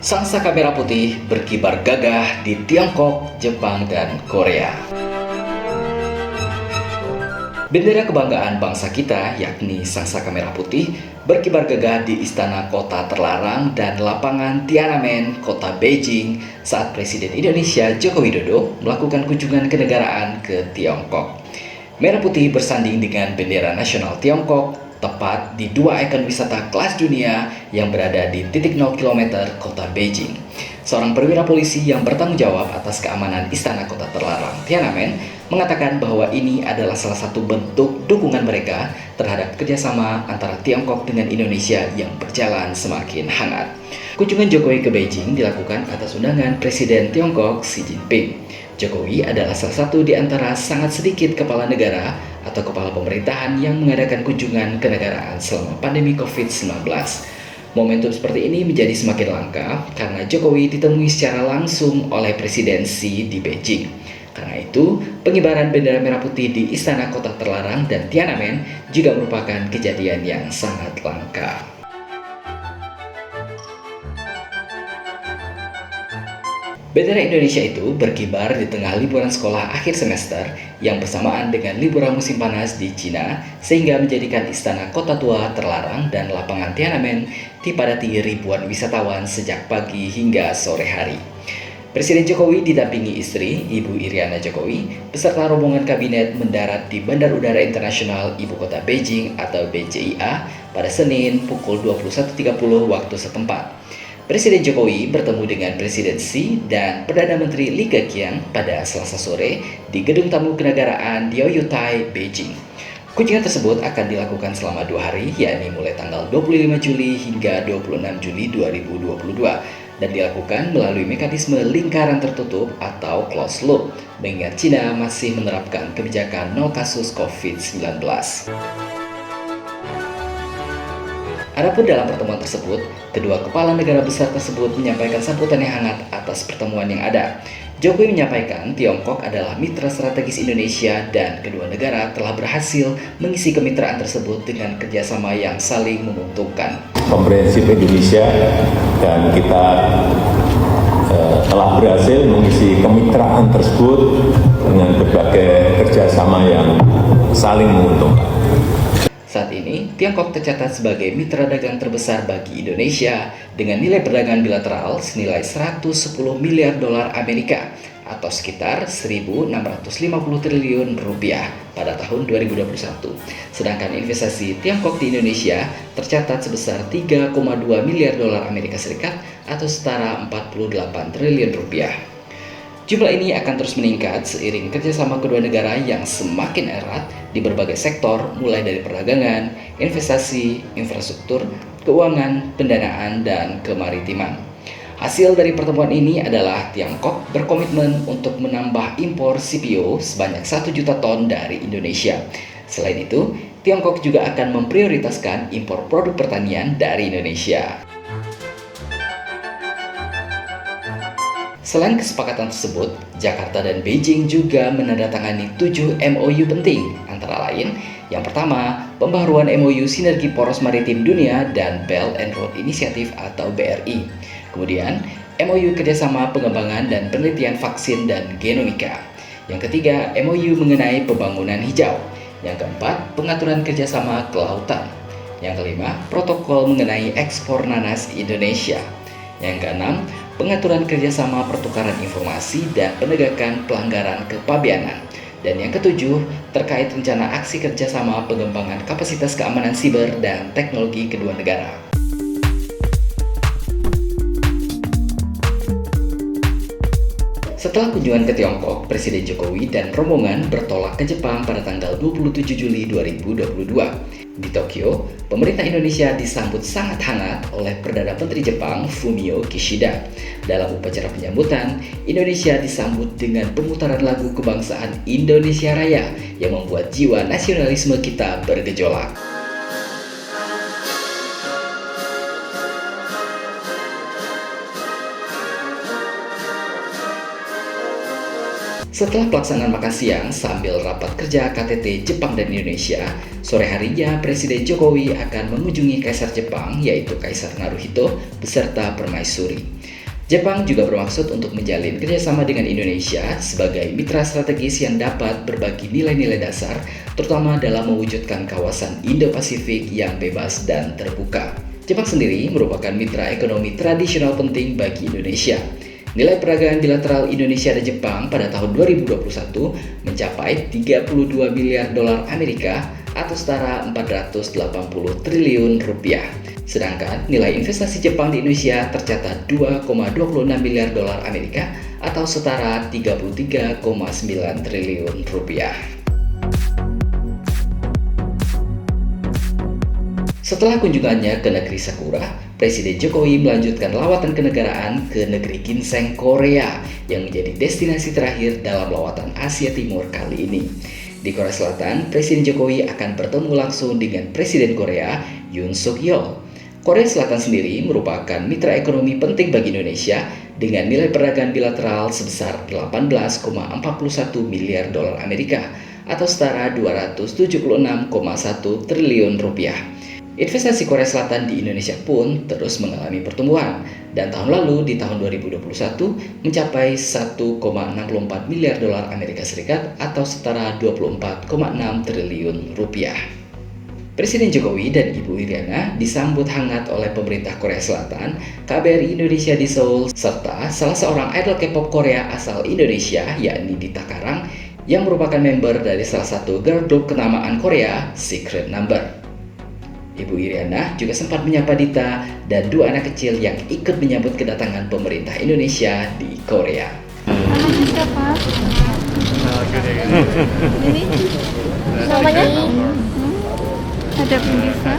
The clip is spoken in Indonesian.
Sang saka merah putih berkibar gagah di Tiongkok, Jepang, dan Korea. Bendera kebanggaan bangsa kita, yakni Sang Saka Merah Putih, berkibar gagah di Istana Kota Terlarang dan lapangan Tiananmen, Kota Beijing, saat Presiden Indonesia Joko Widodo melakukan kunjungan kenegaraan ke Tiongkok. Merah putih bersanding dengan bendera nasional Tiongkok, tepat di dua ikon wisata kelas dunia yang berada di titik 0 km Kota Beijing. Seorang perwira polisi yang bertanggung jawab atas keamanan Istana Kota Terlarang Tiananmen mengatakan bahwa ini adalah salah satu bentuk dukungan mereka terhadap kerjasama antara Tiongkok dengan Indonesia yang berjalan semakin hangat. Kunjungan Jokowi ke Beijing dilakukan atas undangan Presiden Tiongkok Xi Jinping. Jokowi adalah salah satu di antara sangat sedikit kepala negara atau kepala pemerintahan yang mengadakan kunjungan kenegaraan selama pandemi COVID-19. Momentum seperti ini menjadi semakin langka karena Jokowi ditemui secara langsung oleh Presiden Xi di Beijing. Karena itu, pengibaran bendera merah putih di Istana Kota Terlarang dan Tiananmen juga merupakan kejadian yang sangat langka. Bendera Indonesia itu berkibar di tengah liburan sekolah akhir semester yang bersamaan dengan liburan musim panas di Cina, sehingga menjadikan Istana Kota Tua Terlarang dan lapangan Tiananmen dipadati ribuan wisatawan sejak pagi hingga sore hari. Presiden Jokowi didampingi istri, Ibu Iriana Jokowi, beserta rombongan kabinet mendarat di Bandar Udara Internasional Ibu Kota Beijing atau BCIA pada Senin pukul 21.30 waktu setempat. Presiden Jokowi bertemu dengan Presiden Xi dan Perdana Menteri Li Keqiang pada Selasa sore di Gedung Tamu Kenegaraan Diaoyutai, Beijing. Kunjungan tersebut akan dilakukan selama 2 hari, yakni mulai tanggal 25 Juli hingga 26 Juli 2022 dan dilakukan melalui mekanisme lingkaran tertutup atau closed loop, mengingat Cina masih menerapkan kebijakan 0 kasus COVID-19. Adapun dalam pertemuan tersebut, kedua kepala negara besar tersebut menyampaikan sambutan yang hangat atas pertemuan yang ada. Jokowi menyampaikan Tiongkok adalah mitra strategis Indonesia dan kedua negara telah berhasil mengisi kemitraan tersebut dengan kerjasama yang saling menguntungkan. Komprehensif Indonesia dan kita telah berhasil mengisi kemitraan tersebut dengan berbagai kerjasama yang saling menguntungkan. Saat ini, Tiongkok tercatat sebagai mitra dagang terbesar bagi Indonesia dengan nilai perdagangan bilateral senilai 110 miliar dolar Amerika atau sekitar 1.650 triliun rupiah pada tahun 2021. Sedangkan investasi Tiongkok di Indonesia tercatat sebesar 3,2 miliar dolar Amerika Serikat atau setara 48 triliun rupiah. Jumlah ini akan terus meningkat seiring kerjasama kedua negara yang semakin erat di berbagai sektor, mulai dari perdagangan, investasi, infrastruktur, keuangan, pendanaan, dan kemaritiman. Hasil dari pertemuan ini adalah Tiongkok berkomitmen untuk menambah impor CPO sebanyak 1 juta ton dari Indonesia. Selain itu, Tiongkok juga akan memprioritaskan impor produk pertanian dari Indonesia. Selain kesepakatan tersebut, Jakarta dan Beijing juga menandatangani 7 MOU penting, antara lain yang pertama, pembaharuan MOU Sinergi Poros Maritim Dunia dan Belt and Road Initiative atau BRI. Kemudian, MOU kerjasama pengembangan dan penelitian vaksin dan genomika. Yang ketiga, MOU mengenai pembangunan hijau. Yang keempat, pengaturan kerjasama kelautan. Yang kelima, protokol mengenai ekspor nanas Indonesia. Yang keenam, pengaturan kerjasama pertukaran informasi dan penegakan pelanggaran kepabeanan. Dan yang ketujuh, terkait rencana aksi kerjasama pengembangan kapasitas keamanan siber dan teknologi kedua negara. Setelah kunjungan ke Tiongkok, Presiden Jokowi dan rombongan bertolak ke Jepang pada tanggal 27 Juli 2022. Di Tokyo, pemerintah Indonesia disambut sangat hangat oleh Perdana Menteri Jepang Fumio Kishida. Dalam upacara penyambutan, Indonesia disambut dengan pemutaran lagu kebangsaan Indonesia Raya yang membuat jiwa nasionalisme kita bergejolak. Setelah pelaksanaan makan siang sambil rapat kerja KTT Jepang dan Indonesia, sore harinya Presiden Jokowi akan mengunjungi Kaisar Jepang yaitu Kaisar Naruhito beserta permaisuri. Jepang juga bermaksud untuk menjalin kerjasama dengan Indonesia sebagai mitra strategis yang dapat berbagi nilai-nilai dasar, terutama dalam mewujudkan kawasan Indo-Pasifik yang bebas dan terbuka. Jepang sendiri merupakan mitra ekonomi tradisional penting bagi Indonesia. Nilai perdagangan bilateral Indonesia dan Jepang pada tahun 2021 mencapai 32 miliar dolar Amerika atau setara 480 triliun rupiah. Sedangkan nilai investasi Jepang di Indonesia tercatat 2,26 miliar dolar Amerika atau setara 33,9 triliun rupiah. Setelah kunjungannya ke negeri Sakura, Presiden Jokowi melanjutkan lawatan kenegaraan ke negeri Ginseng, Korea yang menjadi destinasi terakhir dalam lawatan Asia Timur kali ini. Di Korea Selatan, Presiden Jokowi akan bertemu langsung dengan Presiden Korea Yoon Suk Yeol. Korea Selatan sendiri merupakan mitra ekonomi penting bagi Indonesia dengan nilai perdagangan bilateral sebesar 18,41 miliar dolar Amerika atau setara 276,1 triliun rupiah. Investasi Korea Selatan di Indonesia pun terus mengalami pertumbuhan dan tahun lalu di tahun 2021 mencapai 1,64 miliar dolar Amerika Serikat atau setara 24,6 triliun rupiah. Presiden Jokowi dan Ibu Iriana disambut hangat oleh pemerintah Korea Selatan, KBRI Indonesia di Seoul, serta salah seorang idol K-pop Korea asal Indonesia yakni Dita Karang yang merupakan member dari salah satu girl group kenamaan Korea, Secret Number. Ibu Iriana juga sempat menyapa Dita dan dua anak kecil yang ikut menyambut kedatangan pemerintah Indonesia di Korea. Namanya siapa? Ini? Namanya? Ada Pinggisa.